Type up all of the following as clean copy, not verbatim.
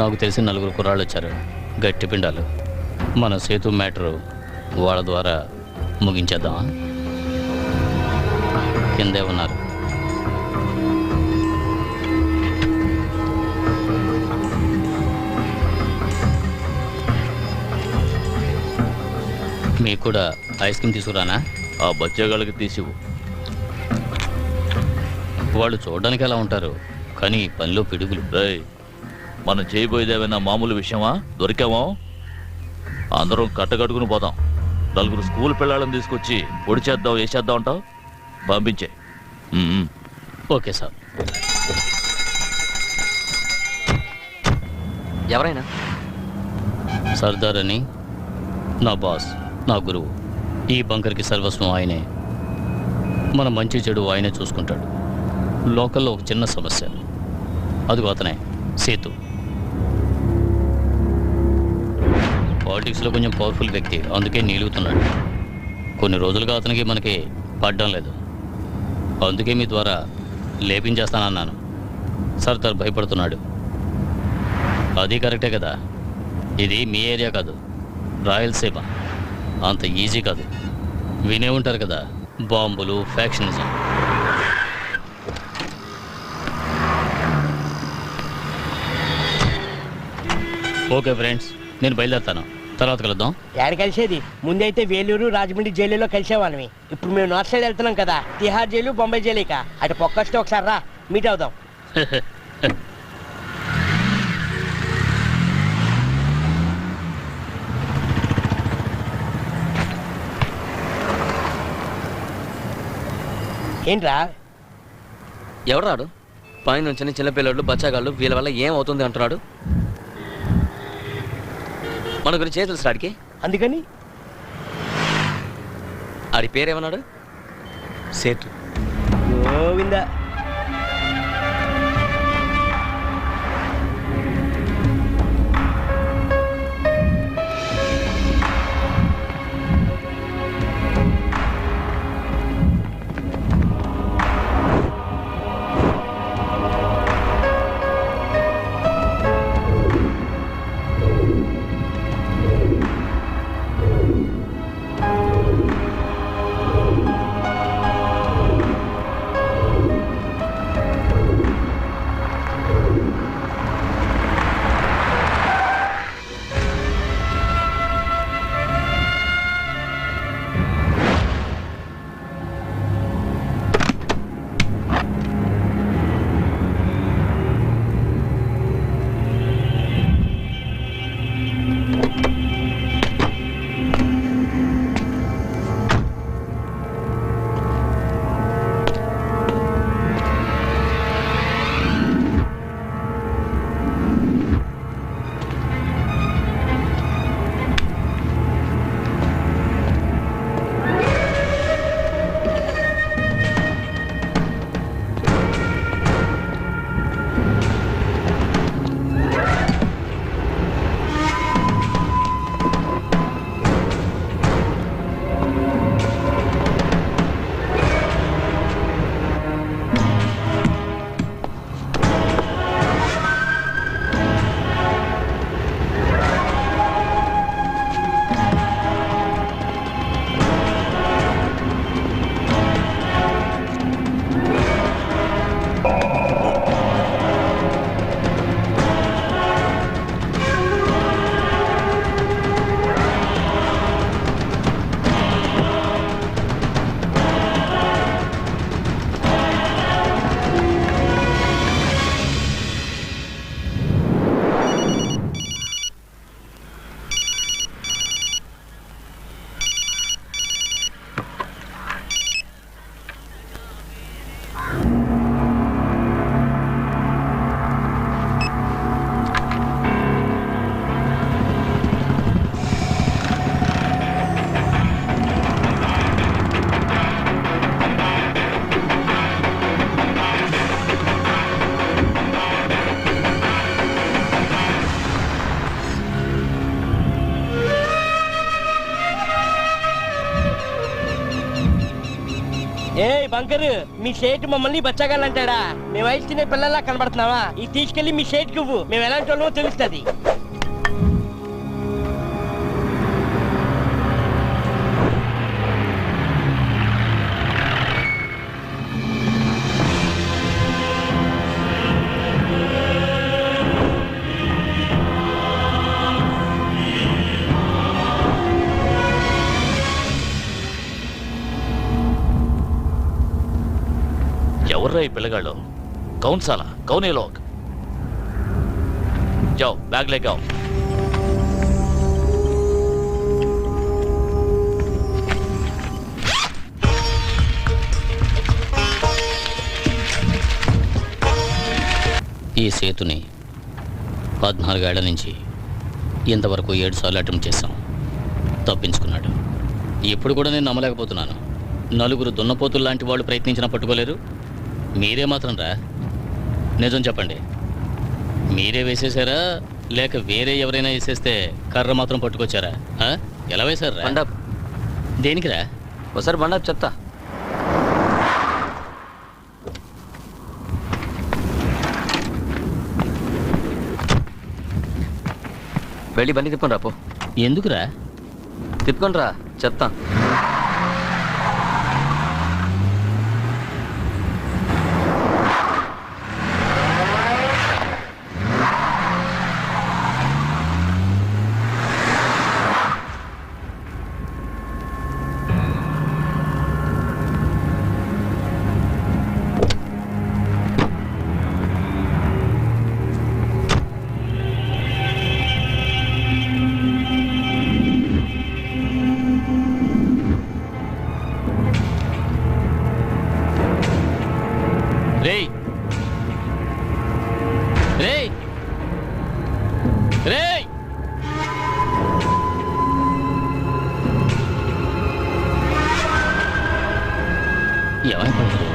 నాకు తెలిసి 4 కుర్రాళ్ళు వచ్చారు, గట్టి పిండాలు. మన సేతు మ్యాటరు వాళ్ళ ద్వారా ముగించేద్దామా? కిందే ఉన్నారు. మీకు కూడా ఐస్ క్రీమ్ తీసుకురానా? ఆ బచ్చాగాళ్ళకి తీసివు. వాళ్ళు చూడడానికి ఎలా ఉంటారు, కానీ పనిలో పిడుగులు. రేయ్, మనం చేయబోయేదేమైనా మామూలు విషయమా? దొరికామో అందరం కట్టకట్టుకుని పోతాం. 4 స్కూల్ పిల్లలను తీసుకొచ్చి పొడి చేద్దాం, వేసేద్దాం అంటావు. పంపించే. Okay sir. ఎవరైనా? సర్దార్ అని నా బాస్, నా గురువు. ఈ బంకర్కి సర్వస్వం ఆయనే. మన మంచి చెడు ఆయనే చూసుకుంటాడు. లోకల్లో ఒక చిన్న సమస్య, అదిగో అతనే సేతు. పాలిటిక్స్లో కొంచెం పవర్ఫుల్ వ్యక్తి, అందుకే నీలుగుతున్నాడు. కొన్ని రోజులుగా అతనికి మనకి పడ్డం లేదు, అందుకే మీ ద్వారా లేపించేస్తానన్నాను. సర్దార్ భయపడుతున్నాడు. అది కరెక్టే కదా. ఇది మీ ఏరియా కాదు, రాయలసీమ. అంత ఈజీ కాదు. వినే ఉంటారు కదా, బాంబులు, ఫ్యాక్షనిజం. ఓకే ఫ్రెండ్స్, నేను బయలుదేరుతాను. తర్వాత కలుద్దాం. ఎక్కడ కలిసేది? ముందైతే వేలూరు, రాజమండ్రి జైలులో కలిసేవాళ్ళమి. ఇప్పుడు మేము నార్త్ సైడ్ వెళ్తున్నాం కదా, తిహార్ జైలు, బొంబాయి జైలు. ఇక అటు పొక్కొస్తే ఒకసారి రా, మీట్ అవుదాం. ఏంట్రా? ఎవరు రాడు? పైన నుంచి చిన్నపిల్లలు, బచ్చాగాళ్ళు, వీళ్ళ వల్ల ఏం అవుతుంది అంటున్నాడు. మన గురించి ఏం తెలుసు ఆడికి? అందుకని ఆడి పేరేమన్నాడు? సేటు. గోవిందా. బంకరు, మీ షేట్ మమ్మల్ని బచ్చగాలంటాడా? మేము ఐస్ తినే పిల్లల్లా కనబడుతున్నావా? ఇది తీసుకెళ్లి మీ షేట్ కివ్వు, మేము ఎలాంటి వాళ్ళమో తెలుస్తుంది. ఎవర్రా ఈ పిల్లగాళ్ళు? కౌన్ సాలా, కౌన్ ఏ లోగ్? जाओ बैग लेके आओ. ఈ సేతుని 14 ఏళ్ల నుంచి ఇంతవరకు 7 సార్లు అటెంప్ట్ చేశాం. తప్పించుకున్నాడు. ఇప్పుడు కూడా నేను నమ్మలేకపోతున్నాను. నలుగురు దున్నపోతులు లాంటి వాళ్ళు ప్రయత్నించినా పట్టుకోలేరు. మీరే మాత్రం రా, నిజం చెప్పండి. మీరే వేసేసారా లేక వేరే ఎవరైనా వేసేస్తే కర్ర మాత్రం పట్టుకొచ్చారా? ఎలా వేశారా? బండాప్. దేనికిరా? ఒకసారి బండాప్ చెప్తా. వెళ్ళి బండి తిప్పుకొని రాపో. ఎందుకురా? తిప్పుకొని రా చెప్తా. రేయ్ రేయ్ రేయ్, ఏమైపోయింది?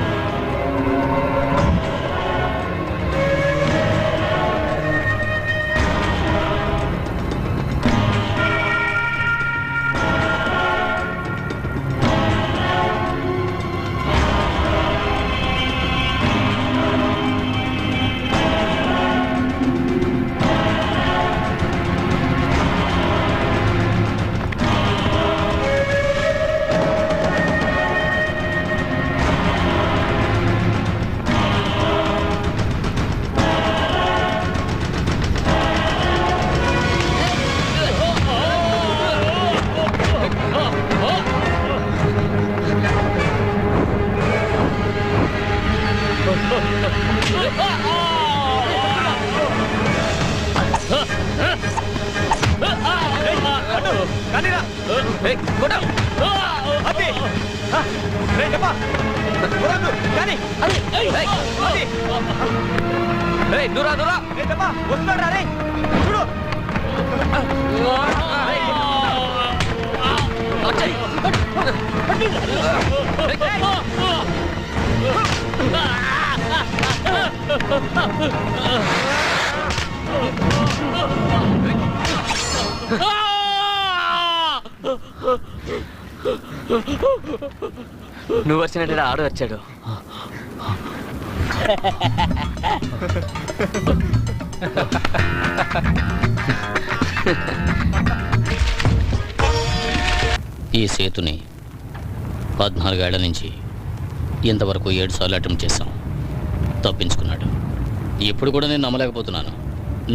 నువ్వు వచ్చినట్టు ఆడు వచ్చాడు. ఈ సేతుని 14 ఏళ్ల నుంచి ఇంతవరకు 7 సార్లు అటెంప్ట్ చేశాం. తప్పించుకున్నాడు. ఇప్పుడు కూడా నేను నమ్మలేకపోతున్నాను.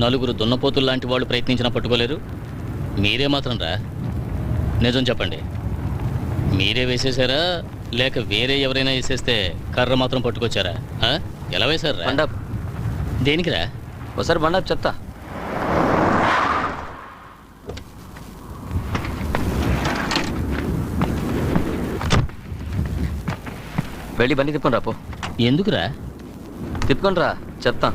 నలుగురు దున్నపోతులు లాంటి వాళ్ళు ప్రయత్నించినా పట్టుకోలేరు. మీరే మాత్రం రా, నిజం చెప్పండి. మీరే వేసేసారా లేక వేరే ఎవరైనా వేసేస్తే కర్ర మాత్రం పట్టుకొచ్చారా? ఎలా వేశారా? బండాప్. దేనికిరా? ఒకసారి బండాప్ చెప్తా. వెళ్ళి బండి తిప్పుకొని రాపో. ఎందుకురా? తిప్పుకొని రా చెప్తా.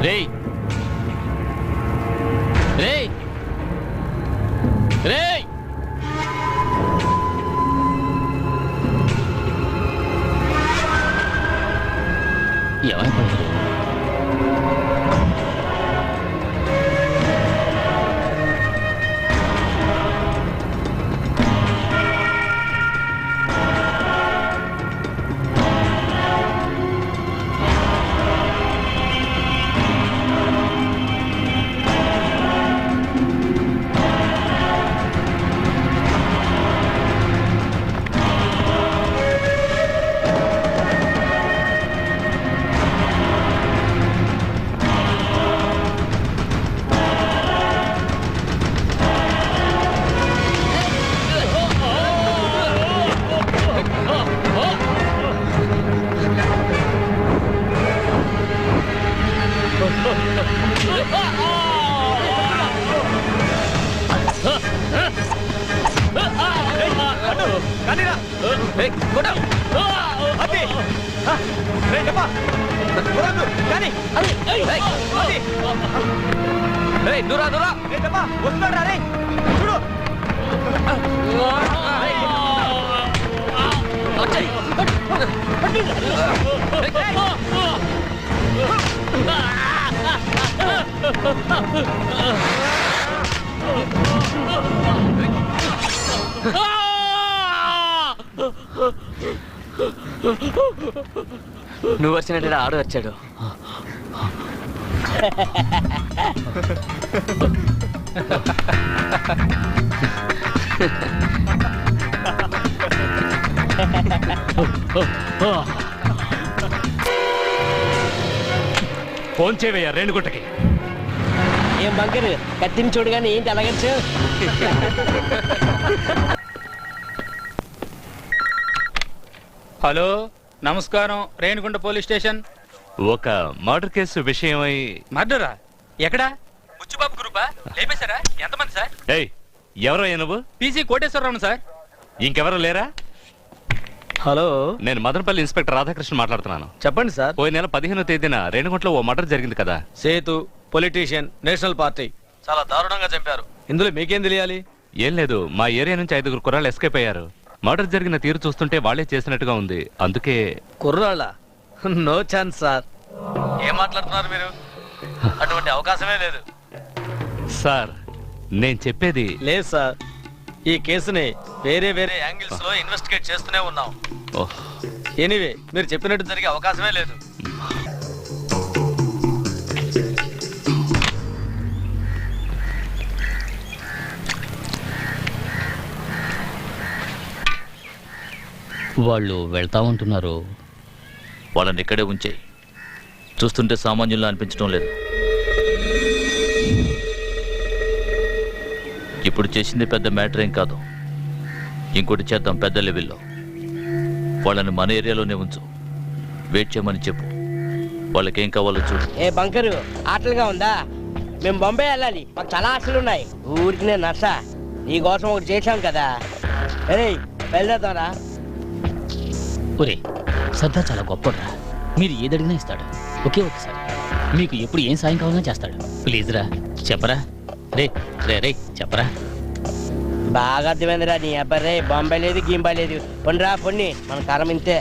రేయ్ రేయ్ రేయ్ ఏమైపోయింది? నువ్వు వచ్చినట్టు ఆడు వచ్చాడు. ఫోన్ చేయవయ్యా రేణుగుంటకి. ఏం బంకరు కత్తిని చూడగానే ఏంటి అలాగచ్చు? హలో, నమస్కారం. Renigunta police station. ఒక మర్డర్ కేసు విషయమై. మర్డరా? ఎక్కడా? బుచ్చుబాబు గ్రూపా? లేపేశారా? ఎంతమంది సార్? ఏయ్, ఎవరో నువ్వు? PC Koteswararao sir. ఇంకెవరో లేరా? హలో, నేను మదనపల్లి ఇన్స్పెక్టర్ రాధాకృష్ణ మాట్లాడుతున్నాను. చెప్పండి సార్. పోయిన నెల 15వ తేదీన రేణుగుంటలో ఓ మర్డర్ జరిగింది కదా. సేతు పొలిటీషియన్, నేషనల్ పార్టీ చాలా దారుణంగా చంపారు. ఇందులో మీకేం తెలియాలి? ఏం లేదు, మా ఏరియా నుంచి 5 కుర్రాళ్ళు ఎస్కేప్ అయ్యారు. మర్డర్ జరిగిన తీరు చూస్తుంటే వాళ్లే చేసినట్టుగా ఉంది. అందుకే. కుర్రాళ్ళ? No chance sir. ఏం మాట్లాడుతున్నారు మీరు? అటువంటి అవకాశమే లేదు సార్, నేను చెప్పేది. లేదు సార్, ఈ కేసుని వేరే వేరే యాంగిల్స్ లో ఇన్వెస్టిగేట్ చేస్తూనే ఉన్నాం. ఓహ్, ఎనీవే, మీరు చెప్పినట్టు జరిగే అవకాశమే లేదు. వాళ్ళు వెళ్తా ఉంటున్నారు. వాళ్ళని ఇక్కడే ఉంచేయి. చూస్తుంటే సామాన్యుల్లో అనిపించడం లేదు. ఇప్పుడు చేసింది పెద్ద మ్యాటర్ ఏం కాదు. ఇంకోటి చేద్దాం పెద్ద లెవెల్లో. వాళ్ళని మన ఏరియాలోనే ఉంచు. వెయిట్ చేయమని చెప్పు. వాళ్ళకేం కావాలో చూడు. ఏ బంకరు ఆటలుగా ఉందా? మేము బొంబాయి వెళ్ళాలి, మాకు చాలా ఆశలు ఉన్నాయి. ఊరికి నేను నర్స నీకోసం ఒకటి చేశాం కదా. అరే వెళ్దారా? ఒరే, సర్దార్ చాలా గొప్పడ్రా. మీరు ఏదడిగినా ఇస్తాడు. ఒకే ఒకసారి మీకు ఎప్పుడు ఏం సాయం కావాలన్నా చేస్తాడు. ప్లీజ్ రా, చెప్పరా. రే రే రే చెప్పరా. బాగా అర్థమైందిరా నీ అబ్బాయి. రే బొంబాయి లేదు గింబాయి లేదు. పొండిరా పొన్ని, మన కారం ఇంతే.